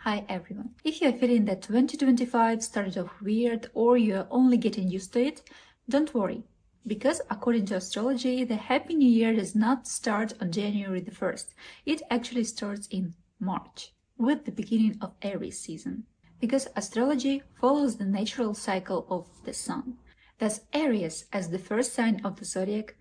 Hi everyone. If you're feeling that 2025 started off weird or you're only getting used to it, don't worry. Because according to astrology, the Happy New Year does not start on January the 1st. It actually starts in March, with the beginning of Aries season. Because astrology follows the natural cycle of the sun. Thus, Aries, as the first sign of the zodiac,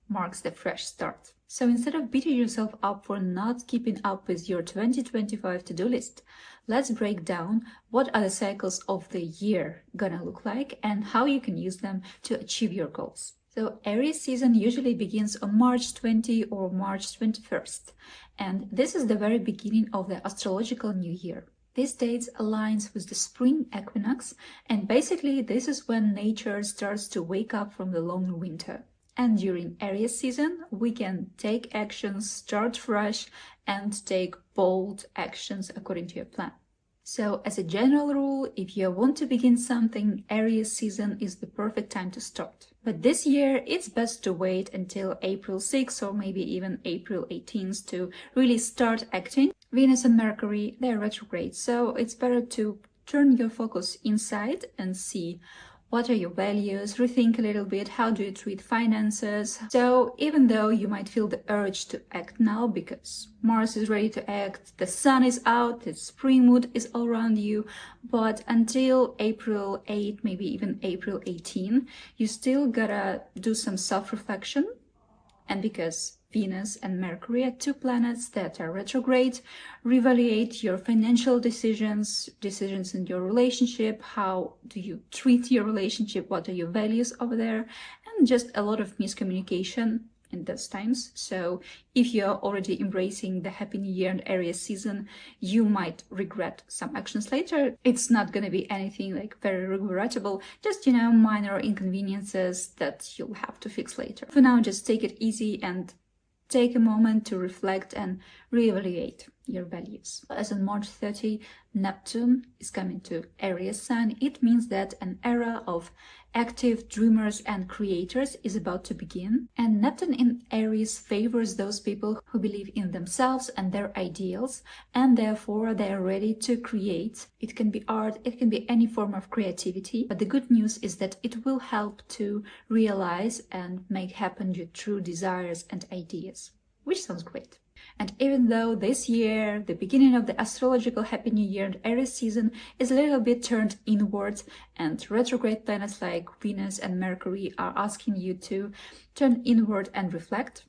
marks the fresh start. So instead of beating yourself up for not keeping up with your 2025 to-do list, let's break down what are the cycles of the year gonna look like and how you can use them to achieve your goals. So Aries season usually begins on March 20 or March 21st, and this is the very beginning of the astrological new year. This date aligns with the spring equinox, and basically this is when nature starts to wake up from the long winter. And during Aries season, we can take actions, start fresh, and take bold actions according to your plan. So as a general rule, if you want to begin something, Aries season is the perfect time to start. But this year, it's best to wait until April 6th or maybe even April 18th to really start acting. Venus and Mercury, they're retrograde, so it's better to turn your focus inside and see what are your values, rethink a little bit, how do you treat finances. So even though you might feel the urge to act now because Mars is ready to act, the sun is out, the spring mood is all around you, but until April 8, maybe even April 18, you still gotta do some self-reflection. And because Venus and Mercury are two planets that are retrograde, reevaluate your financial decisions in your relationship, how do you treat your relationship, what are your values over there, and just a lot of miscommunication in those times. So if you're already embracing the Happy New Year and Aries season, you might regret some actions later. It's not going to be anything like very regrettable, just, minor inconveniences that you'll have to fix later. For now, just take it easy and take a moment to reflect and reevaluate your values. As on March 30, Neptune is coming to Aries sign. It means that an era of active dreamers and creators is about to begin. And Neptune in Aries favors those people who believe in themselves and their ideals, and therefore they are ready to create. It can be art, it can be any form of creativity. But the good news is that it will help to realize and make happen your true desires and ideas, which sounds great. And even though this year, the beginning of the astrological Happy New Year and Aries season is a little bit turned inwards, and retrograde planets like Venus and Mercury are asking you to turn inward and reflect,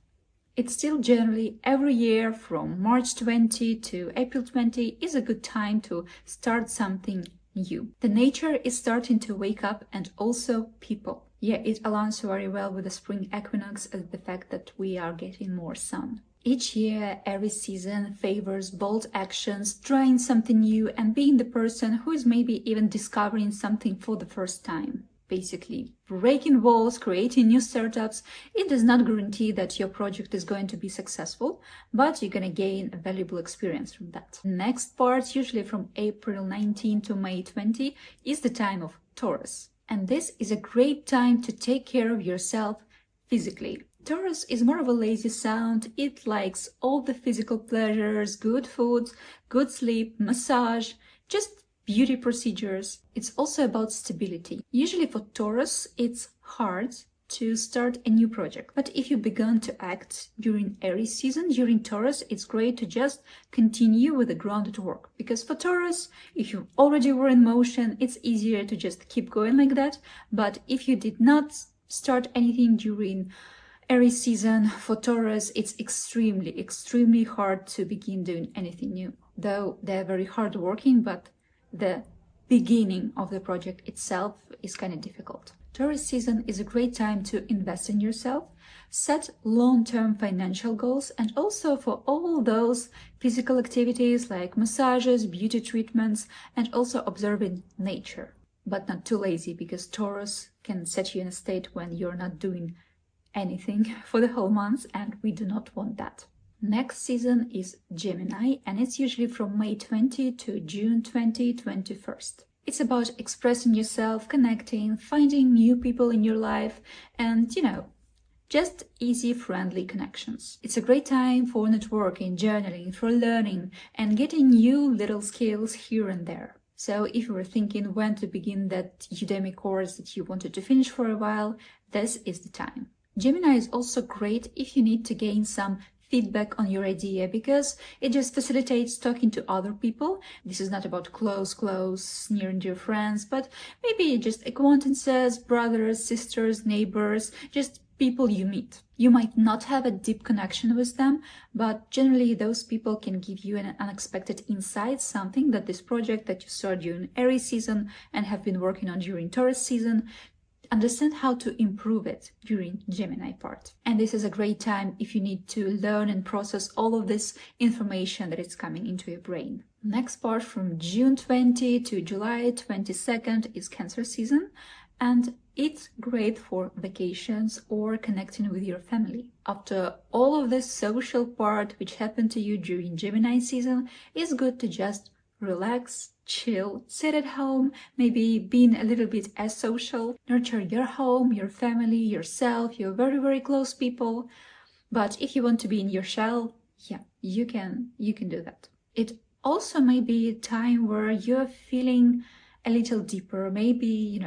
it's still generally every year from March 20 to April 20 is a good time to start something new. The nature is starting to wake up, and also people. Yeah, it aligns very well with the spring equinox as the fact that we are getting more sun. Each year, Aries season favors bold actions, trying something new, and being the person who is maybe even discovering something for the first time. Basically, breaking walls, creating new startups. It does not guarantee that your project is going to be successful, but you're going to gain a valuable experience from that. Next part, usually from April 19 to May 20, is the time of Taurus. And this is a great time to take care of yourself physically. Taurus is more of a lazy sound. It likes all the physical pleasures, good food, good sleep, massage, just beauty procedures. It's also about stability. Usually for Taurus, it's hard to start a new project. But if you've begun to act during Aries season, during Taurus, it's great to just continue with the grounded work. Because for Taurus, if you already were in motion, it's easier to just keep going like that. But if you did not start anything during Aries season, for Taurus, it's extremely hard to begin doing anything new. Though they're very hard working, but the beginning of the project itself is kind of difficult. Taurus season is a great time to invest in yourself, set long-term financial goals, and also for all those physical activities like massages, beauty treatments, and also observing nature. But not too lazy, because Taurus can set you in a state when you're not doing anything for the whole month, and we do not want that. Next season is Gemini, and it's usually from May 20 to June 20, 21st. It's about expressing yourself, connecting, finding new people in your life, and Just easy, friendly connections. It's a great time for networking, journaling, for learning, and getting new little skills here and there. So if you were thinking when to begin that Udemy course that you wanted to finish for a while, this is the time. Gemini is also great if you need to gain some feedback on your idea, because it just facilitates talking to other people. This is not about close, near and dear friends, but maybe just acquaintances, brothers, sisters, neighbors, just people you meet. You might not have a deep connection with them, but generally those people can give you an unexpected insight, something that this project that you started during Aries season and have been working on during Taurus season, understand how to improve it during Gemini part. And this is a great time if you need to learn and process all of this information that is coming into your brain. Next part, from June 20 to July 22nd, is Cancer season, and it's great for vacations or connecting with your family. After all of this social part which happened to you during Gemini season, it's good to just relax, chill, sit at home, maybe being a little bit asocial, nurture your home, your family, yourself, your very, very close people. But if you want to be in your shell, yeah, you can do that. It also may be a time where you're feeling a little deeper, maybe,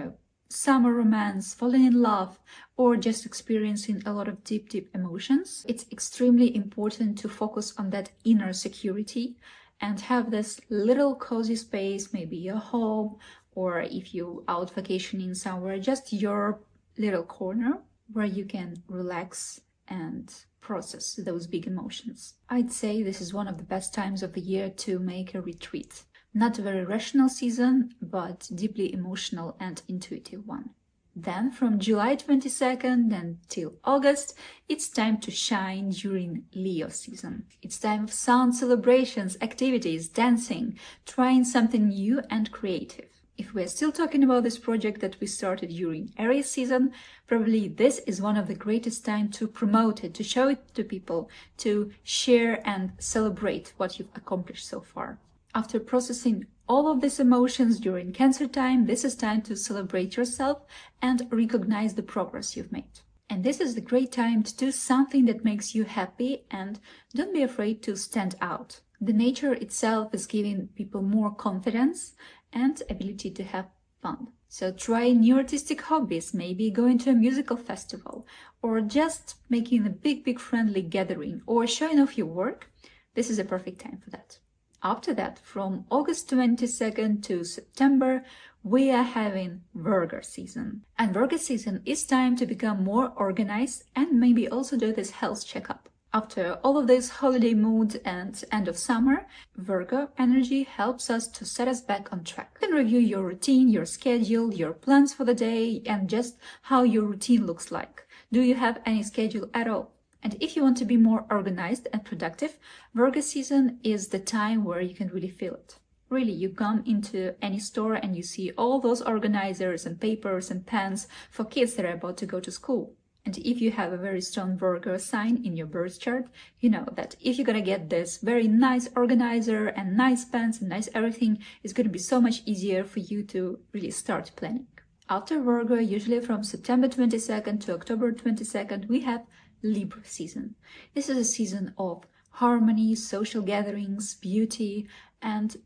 summer romance, falling in love, or just experiencing a lot of deep emotions. It's extremely important to focus on that inner security and have this little cozy space, maybe your home, or if you're out vacationing somewhere, just your little corner where you can relax and process those big emotions. I'd say this is one of the best times of the year to make a retreat. Not a very rational season, but deeply emotional and intuitive one. Then from July 22nd until August, it's time to shine during Leo season. It's time of sun celebrations, activities, dancing, trying something new and creative. If we're still talking about this project that we started during Aries season, probably this is one of the greatest time to promote it, to show it to people, to share and celebrate what you've accomplished so far. After processing all of these emotions during Cancer time, this is time to celebrate yourself and recognize the progress you've made. And this is the great time to do something that makes you happy, and don't be afraid to stand out. The nature itself is giving people more confidence and ability to have fun. So try new artistic hobbies, maybe going to a musical festival, or just making a big friendly gathering, or showing off your work. This is a perfect time for that. After that, from August 22nd to September, we are having Virgo season. And Virgo season is time to become more organized and maybe also do this health checkup. After all of this holiday mood and end of summer, Virgo energy helps us to set us back on track. You can review your routine, your schedule, your plans for the day, and just how your routine looks like. Do you have any schedule at all? And if you want to be more organized and productive, Virgo season is the time where you can really feel it. Really, you come into any store and you see all those organizers and papers and pens for kids that are about to go to school. And if you have a very strong Virgo sign in your birth chart, you know that if you're gonna get this very nice organizer and nice pens and nice everything, it's gonna be so much easier for you to really start planning. After Virgo, usually from September 22nd to October 22nd, we have Libra season. This is a season of harmony, social gatherings, beauty, and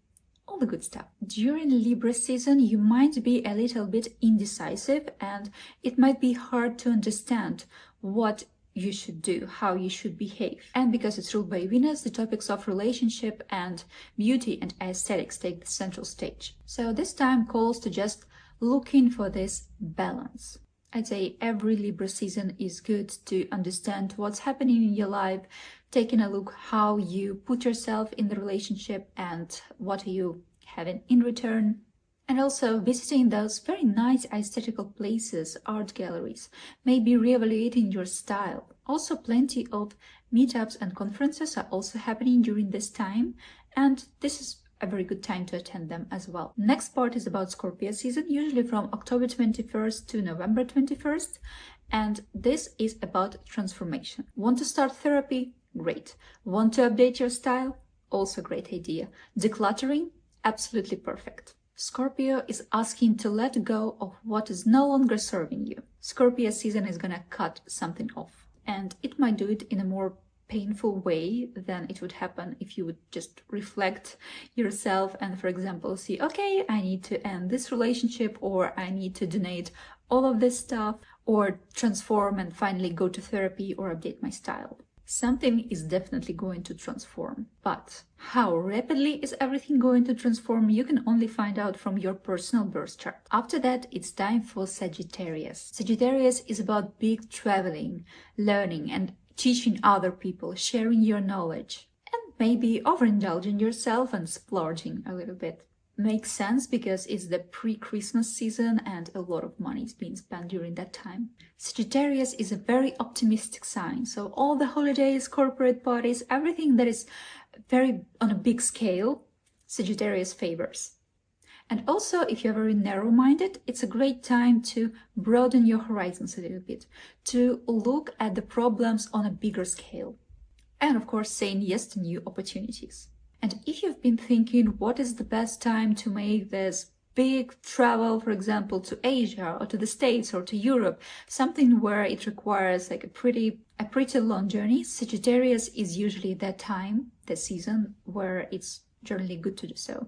all the good stuff. During Libra season, you might be a little bit indecisive and it might be hard to understand what you should do, how you should behave. And because it's ruled by Venus, the topics of relationship and beauty and aesthetics take the central stage. So this time calls to just looking for this balance. I'd say every Libra season is good to understand what's happening in your life, taking a look how you put yourself in the relationship and what are you having in return. And also visiting those very nice aesthetical places, art galleries, maybe reevaluating your style. Also plenty of meetups and conferences are also happening during this time, and this is a very good time to attend them as well. Next part is about Scorpio season, usually from October 21st to November 21st. And this is about transformation. Want to start therapy? Great. Want to update your style? Also great idea. Decluttering? Absolutely perfect. Scorpio is asking to let go of what is no longer serving you. Scorpio season is gonna cut something off. and it might do it in a more painful way than it would happen if you would just reflect yourself and, for example, see, okay, I need to end this relationship, or I need to donate all of this stuff, or transform and finally go to therapy or update my style. Something is definitely going to transform, but how rapidly is everything going to transform, you can only find out from your personal birth chart. After that, it's time for Sagittarius. Sagittarius is about big traveling, learning, and teaching other people, sharing your knowledge, and maybe overindulging yourself and splurging a little bit. Makes sense because it's the pre-Christmas season and a lot of money is being spent during that time. Sagittarius is a very optimistic sign, so all the holidays, corporate parties, everything that is very on a big scale, Sagittarius favors. And also, if you're very narrow-minded, it's a great time to broaden your horizons a little bit, to look at the problems on a bigger scale. And of course, saying yes to new opportunities. And if you've been thinking, what is the best time to make this big travel, for example, to Asia or to the States or to Europe, something where it requires like a pretty long journey, Sagittarius is usually that time, the season, where it's generally good to do so.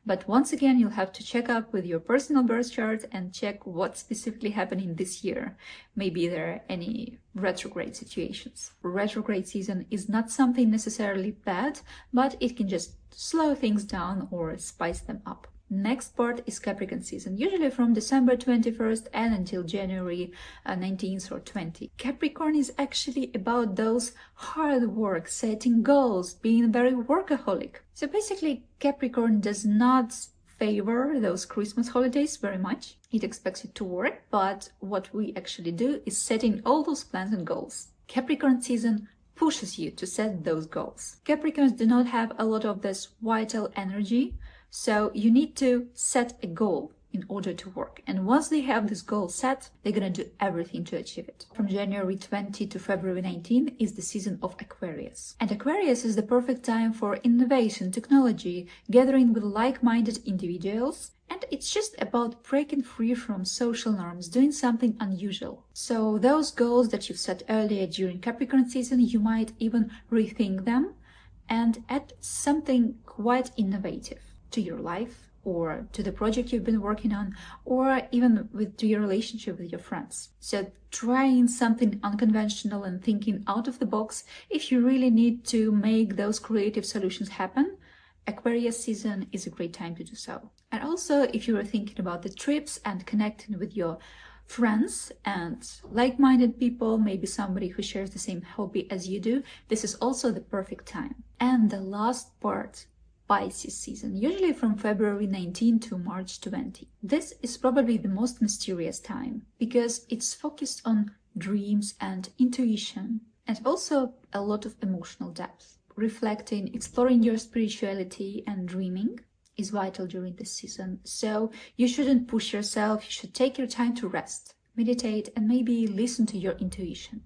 But once again, you'll have to check up with your personal birth chart and check what's specifically happening this year. Maybe there are any retrograde situations. Retrograde season is not something necessarily bad, but it can just slow things down or spice them up. Next part is Capricorn season, usually from December 21st and until January 19th or 20th. Capricorn is actually about those hard work, setting goals, being very workaholic. So basically, Capricorn does not favor those Christmas holidays very much. It expects you to work, but what we actually do is setting all those plans and goals. Capricorn season pushes you to set those goals. Capricorns do not have a lot of this vital energy, so you need to set a goal in order to work. And once they have this goal set, they're gonna do everything to achieve it. From January 20 to February 19 is the season of Aquarius. And Aquarius is the perfect time for innovation, technology, gathering with like-minded individuals. And it's just about breaking free from social norms, doing something unusual. So those goals that you've set earlier during Capricorn season, you might even rethink them and add something quite innovative to your life or to the project you've been working on, or even to your relationship with your friends. So trying something unconventional and thinking out of the box, if you really need to make those creative solutions happen, Aquarius season is a great time to do so. And also, if you are thinking about the trips and connecting with your friends and like-minded people, maybe somebody who shares the same hobby as you do, this is also the perfect time. And the last part, Pisces season, usually from February 19 to March 20. This is probably the most mysterious time because it's focused on dreams and intuition, and also a lot of emotional depth. Reflecting, exploring your spirituality and dreaming is vital during this season. So you shouldn't push yourself, you should take your time to rest, meditate, and maybe listen to your intuition.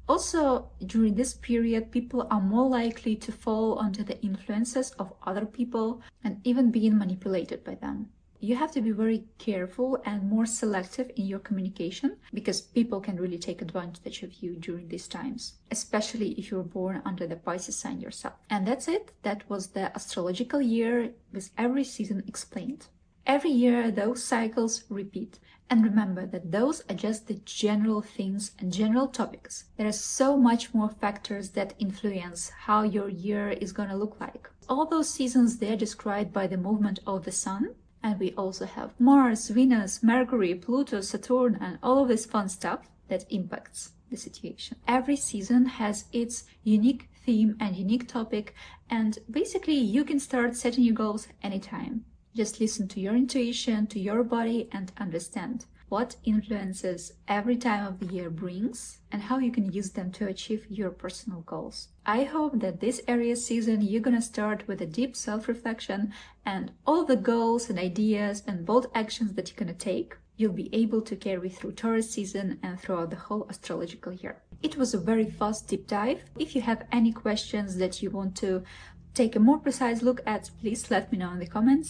Also, during this period, people are more likely to fall under the influences of other people and even being manipulated by them. You have to be very careful and more selective in your communication because people can really take advantage of you during these times, especially if you're born under the Pisces sign yourself. And that's it. That was the astrological year with every season explained. Every year, those cycles repeat. And remember that those are just the general things and general topics. There are so much more factors that influence how your year is going to look like. All those seasons, they're described by the movement of the sun. And we also have Mars, Venus, Mercury, Pluto, Saturn, and all of this fun stuff that impacts the situation. Every season has its unique theme and unique topic. And basically, you can start setting your goals anytime. Just listen to your intuition, to your body, and understand what influences every time of the year brings and how you can use them to achieve your personal goals. I hope that this Aries season you're gonna start with a deep self-reflection, and all the goals and ideas and bold actions that you're gonna take, you'll be able to carry through Taurus season and throughout the whole astrological year. It was a very fast deep dive. If you have any questions that you want to take a more precise look at, please let me know in the comments.